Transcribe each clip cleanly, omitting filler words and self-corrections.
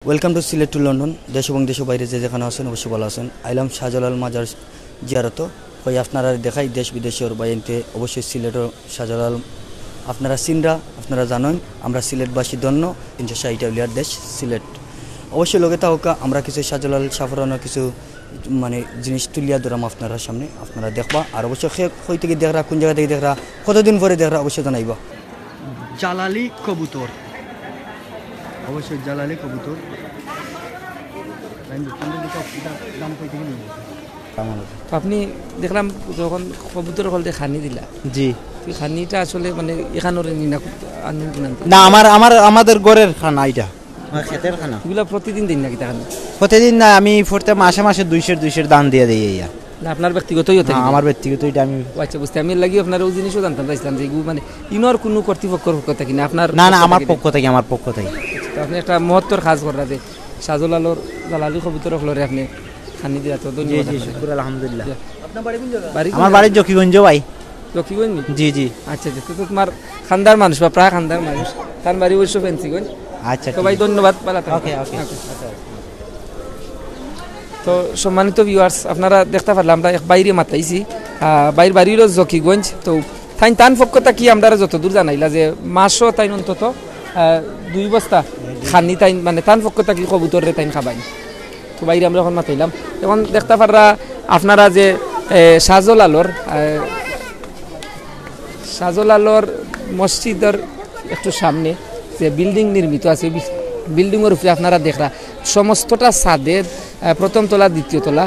Welcome to Sylhet to London. দেশ এবং দেশের বাইরে যে যেখানে আছেন অবশ্যই ভালো আছেন। আইলাম শাহজালাল মাজার জিয়ারত হয়ে আপনারা দেখাই দেশ বিদেশের বাইনতে অবশ্যই সিলেটের শাহজালাল আপনারা সিনরা আপনারা জানেন আমরা সিলেটবাসী ধন্য 360 দেশ সিলেট। অবশ্যই লগে তাওকা আমরা কিছু শাহজালাল সাফরানোর কিছু মানে জিনিস তুলিয়া ধরাম আপনারা সামনে, আপনারা দেখবা। আর অবশ্যই কই থেকে দেখরা, কোন জায়গা থেকে দেখরা, কতদিন পরে দেখরা অবশ্যই জানাইবা। জালালি কবুতর, অবশ্যই জালালি কবুতর আপনি দেখলাম যখন কবুতর হলতে খানি দিলা, জি খানিটা আসলে মানে এখানোর না আমাদের ঘরের খানা, এটা ক্ষেতের খানা। এগুলা প্রতিদিন দিন নাকি খানি? প্রতিদিন না, আমি প্রত্যেক মাসে মাসে 200 দান দিয়ে দিই। ইয়া না আপনার ব্যক্তিগতই হতে? আমার ব্যক্তিগত এটা আমি আচ্ছা বুঝতে, আমি লাগি আপনার ওই জিনিসও জানতাম চাইছিলাম যে এগুলো মানে ইনর কোনো কর্তৃপক্ষের পক্ষ থেকে না আপনার? না আমার পক্ষ থেকে, আমার পক্ষ থেকে। আপনি একটা মহত্তর কাজ করা যে শাহজালালর জালালি কবুতর হলরে আপনি খানি দিয়া, তো ধন্যবাদ। আলহামদুলিল্লাহ। বাড়ি আমার বাড়ির জকিগঞ্জ ভাই। জকিগঞ্জ? জি জি। আচ্ছা আচ্ছা, তো তোমার খানদার মানুষ বা প্রায় খানদার মানুষ, তার বাড়ি অবশ্য ফেন্সিগঞ্জ। আচ্ছা তো ভাই ধন্যবাদ। ওকে ওকে। তো সম্মানিত ভিউয়ার্স, আপনারা দেখতে পারলাম আমরা এক বাইরে মাতাইছি, বাড়ি হলো জকিগঞ্জ। তো তাই তান পক্ষতা কি আমরা যতদূর জানাইলা যে মাসও তাই অন্তত 2 বস্তা খানি তাই মানে তান পক্ষতা কি কবুতরে তাই খাবাই। তো বাইরে আমরা এখন মাতাইলাম। এখন দেখতে পাররা আপনারা যে শাহজালালর মসজিদের একটু সামনে যে বিল্ডিং নির্মিত আছে, বিল্ডিংয়ের উপরে আপনারা দেখরা সমস্তটা ছাদের প্রথম তলা দ্বিতীয় তলা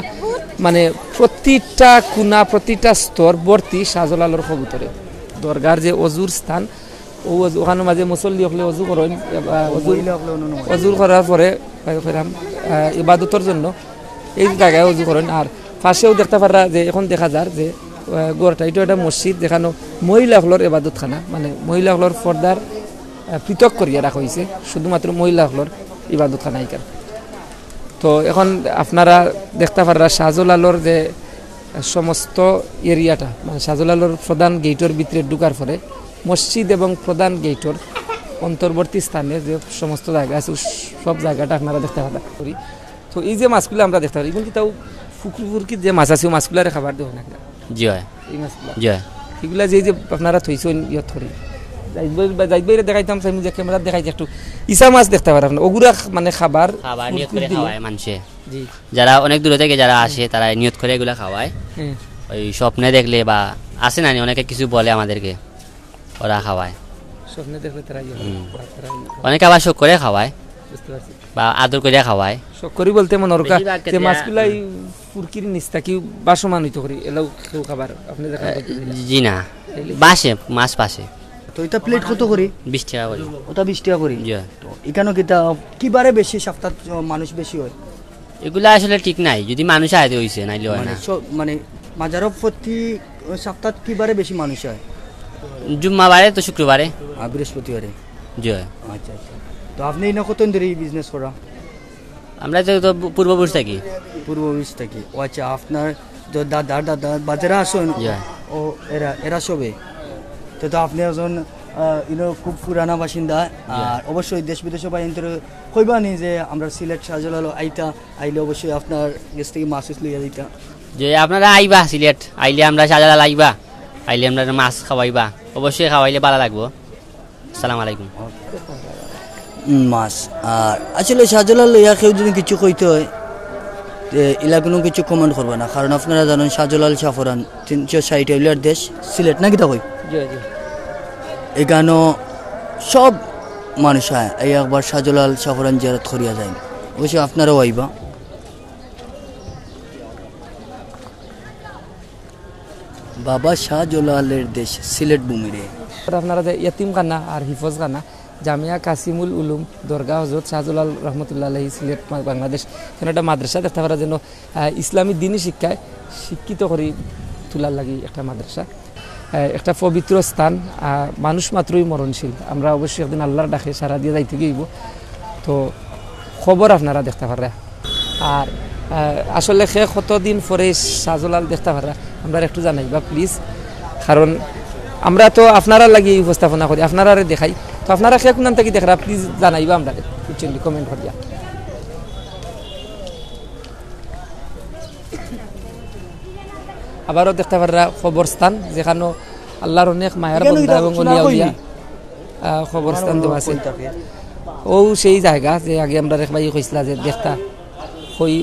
মানে প্রতিটা কোনা প্রতিটা স্তর ভর্তি শাহজালালর কবুতরে। দরগার যে অজুর স্থান, ওখানে মাঝে মুসল্লি হলে অজু করেন, অজুর করার পরে ইবাদতের জন্য এই জায়গায় অজু করেন। আর পাশেও দেখতে পারা যে এখন দেখা যায় যে গোড়াটা এটা একটা মসজিদ, যেখানে মহিলাগুলোর ইবাদতখানা মানে মহিলাগুলোর পর্দার পৃথক করিয়া রাখা হয়েছে, শুধুমাত্র মহিলাগুলোর ইবাদতখানা এখান। তো এখন আপনারা দেখতে পারা শাহজালালর যে সমস্ত এরিয়াটা মানে শাহজালালর প্রধান গেটের ভিতরে ঢুকার পরে মসজিদ এবং প্রধান গেটের অন্তর্বর্তী স্থানে যে সমস্ত জায়গা আছে সব জায়গাটা আপনারা দেখতে পারি। তো এই যে মাছগুলো আমরা দেখতে পারি, কিন্তু তাও ফুকুরকি যে মাছ আছে মাছগুলারে খাবার দেওয়া না? জি হয়। এই মাছগুলো জি হয়। এগুলা যে আপনারা থইছেন ইয়ত ধরে যাইবাইরে দেখাইতাম চাই যে ক্যামেরা দেখাইছে একটু ইসা মাছ দেখতে পারেন আপনার ওগুলা মানে খাবার নিয়ত করে খাওয়ায় মানুষে, যারা অনেক দূরে থেকে যারা আসে তারা নিয়ত করে এগুলা খাওয়ায়। ওই স্বপ্নে দেখলে বা আসে না অনেকে কিছু বলে আমাদেরকে, ওরা খাওয়ায় স্বপ্নে দেখলে তারা অনেকে আবার শখ করে খাওয়ায়, বুঝতে পারছি, বা আদর করে খাওয়ায়। শখ করি বলতে মনে রকা যে মাছগুলাই ফুরকির নিস্তা কি বাসমান হইতে করি এলাও কেউ খাবার আপনি দেখা? জি না, বাসে মাছ পাশে। তো এটা প্লেট কত করি? 20 টাকা করে। ওটা 20 টাকা করি। জি। তো এখানে কিবারে বেশি সপ্তাহ মানুষ বেশি হয়? এগুলা আসলে ঠিক নাই, যদি মানুষ আয়তে হইছে নাইলে হয় না। মানে মাজারও প্রতি সপ্তাহ কিবারে বেশি মানুষ হয়? জুম্মাবারে তো শুক্রবারে আর বৃহস্পতিবারে। জি। আচ্ছা আচ্ছা। তো আপনি না কতদিন ধরে এই বিজনেস করা? আমরা তো পূর্বপুরুষ থাকি। পূর্বপুরুষ থাকি। ও আচ্ছা, আপনার দাদা বাজারে আসুন ও এরা সবে তো আপনি একজন খুব পুরানা বাসিন্দা। আর অবশ্যই দেশ বিদেশে বা ইন্তর কইবা নি যে আমরা সিলেট শাহজালাল আইলে অবশ্যই আপনার কাছ থেকে মাছ লইয়া দিতা। যে আপনারা আইবা সিলেট আইলে আমরা শাহজালাল আইবা, আইলে আমরা মাছ খাওয়াইবা, অবশ্যই খাওয়াইলে ভালো লাগবো। আসসালামু আলাইকুম। মাছ আর আসলে শাহজালাল লইয়া কেউ যদি কিছু কইতে হয় এলা কোনো কিছু কমেন্ট করবে না, কারণ আপনারা জানেন শাহজালাল সাফরান 360 দেশ সিলেট নাকি তা কই এখানে সব মানুষ হয় এই একবার শাহজালাল সাফরান জিয়ারত করিয়া যায়। অবশ্যই আপনারাও আইবা। বাবা শাহজালালের দেশ সিলেট ভূমিরে। আপনারা যে ইয়তিমখানা আর হিফজখানা জামিয়া কাসিমুল উলুম দরগা হজরত শাহজালাল রহমতুল্লাহ আলাইহি সিলেট বাংলাদেশ, এখানে একটা মাদ্রাসা দেখতে পারা যেন ইসলামী দিনী শিক্ষায় শিক্ষিত করে তোলার লাগি একটা মাদ্রাসা, একটা পবিত্র স্থান। মানুষ মাত্রই মরণশীল, আমরা অবশ্যই একদিন আল্লাহর ডাকে সারা দিয়ে যাইতে গিয়েব। তো খবর আপনারা দেখতে পারা। আর আসলে সে কতদিন পরে শাহজালাল দেখতে পারা আমরা একটু জানাইবা প্লিজ, কারণ আমরা তো আপনারা লাগিয়ে উপস্থাপনা করি, আপনারা দেখাই। তো আপনারা সে কোন থেকে দেখরা প্লিজ জানাইবা আমরা কমেন্ট করিয়া। আবারও দেখতে পারা কবরস্থান যেখানে আল্লাহর অনেক মায়ের বন্ধা এবং অলিয়া উলিয়া কবরস্থান দেওয়া আছে। ও সেই জায়গা যে আগে আমরা রেখবাই কইছিলা যে দেখতা কই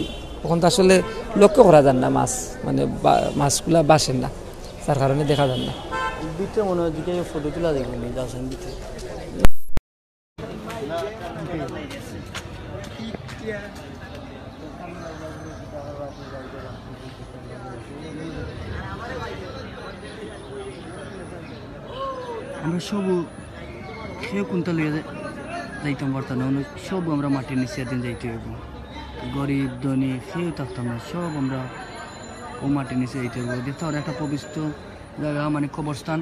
তখন তো আসলে লক্ষ্য করা যান না মাছ, মানে মাছগুলা বাসেন না, তার কারণে দেখা যান না। ভিতরে মনে হয় দিকে ফটো তোলা দেখবেন যাচ্ছেন ভিতরে। আমরা সব কেউ কোনটা লেগে যাইতাম পারতাম না, সব আমরা মাটির নিচে দিন যাইতে হইব। গরিব ধনী কেউ থাকতাম না, সব আমরা ও মাটির নিচে যাইতে হইব। দেখতে আর একটা পবিত্র জায়গা, মানে কবরস্থান,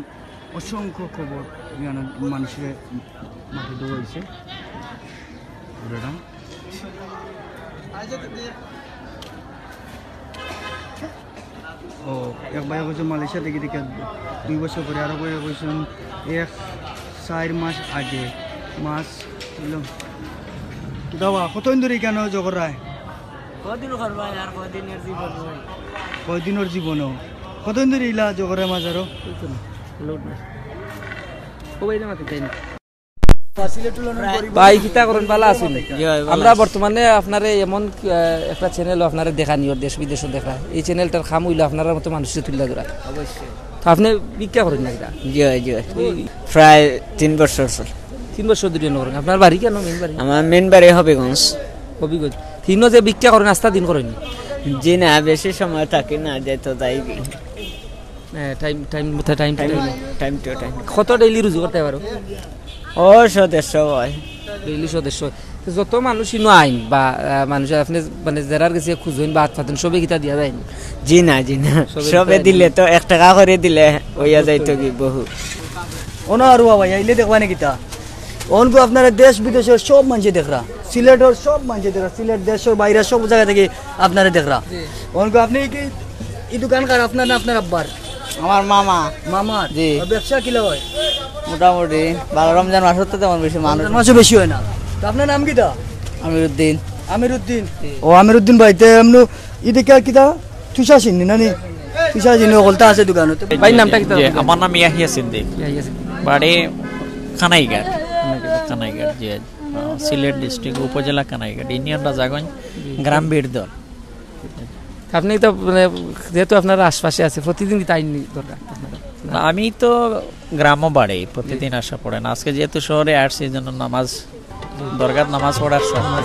অসংখ্য কবর মানুষের মাটি দেওয়া হয়েছে। ও এক ভাই কইছেন মালয়েশিয়া থেকে দেখে 2 বছর পরে, আরো ভাই কইছেন 4 মাস আগে মাছ এলো। দাওয়া কতদিন ধরে কেন জগরায়? কয়দিনের জীবনও কতদিন ধরে ইলা জগরায় মাছ? আরো আমরা বর্তমানে আপনার এমন একটা চ্যানেল আপনারা দেখা নিও, দেশ বিদেশও দেখা, এই চ্যানেলটার খাম হইলো আপনার মতো মানুষের তুলে ধরা। আপনি ভিক্ষা করেন না? প্রায় 3 বছর। 3 বছর ধরে করেন। আপনার বাড়ি কেন? মেন বাড়ি? আমার মেন বাড়ি হবিগঞ্জ। হবিগঞ্জ। তিন যে ভিক্ষা করেন, আস্তা দিন করেন? জি না, বেশি সময় থাকি না, যেত তাই টাইম। কত ডেইলি রুজু করতে পারো? ও সদস্য হয়, ডেইলি সদস্য। যত মানুষ ইনো আইন বা মানুষ আপনি মানে যারার কাছে খুঁজবেন বা হাত পাতেন সবে কিতা দিয়া যায়? জি না, সবে দিলে তো 1 টাকা করে দিলে হইয়া যাইতো কি বহু। ওনা আর ভাই আইলে দেখবা নাকি তা অনকো আপনারা দেশ বিদেশের সব মানুষ দেখরা, সিলেটের সব মানুষ দেখরা, সিলেট দেশের বাইরে সব জায়গা থেকে আপনারা দেখরা। অনকো আপনি কি এই দোকানকার আপনার না আপনার আব্বার? আমার মামা। মামা? জি। ব্যবসা কিলো হয়? মোটামুটি 12 রমজান মাস হতে তেমন বেশি মানুষ মাসও বেশি হয় না। তো আপনার নাম কিটা? আমিরউদ্দিন। আমিরউদ্দিন। ও আমিরউদ্দিন ভাই তে এমন ইদিকে কিটা তুষা চিনি নানি? তুষা চিনি বলতা আছে দোকানে। ভাই নামটা কিটা? আমার নাম ইয়াহিয়া সিদ্দিক, বাড়ি কানাইঘাট। জি, সিলেট ডিস্ট্রিক্ট, উপজেলা কানাইঘাট, ইউনিয়ন রাজাগঞ্জ, গ্রাম বীরদল। আপনি তো মানে যেহেতু আপনার আশপাশে আছে, প্রতিদিন তাই দরকার? আমি তো গ্রামও বাড়ি, প্রতিদিন আসা পড়ে না। আজকে যেহেতু শহরে আসছি, এই জন্য নামাজ দরকার, নামাজ পড়ার সময়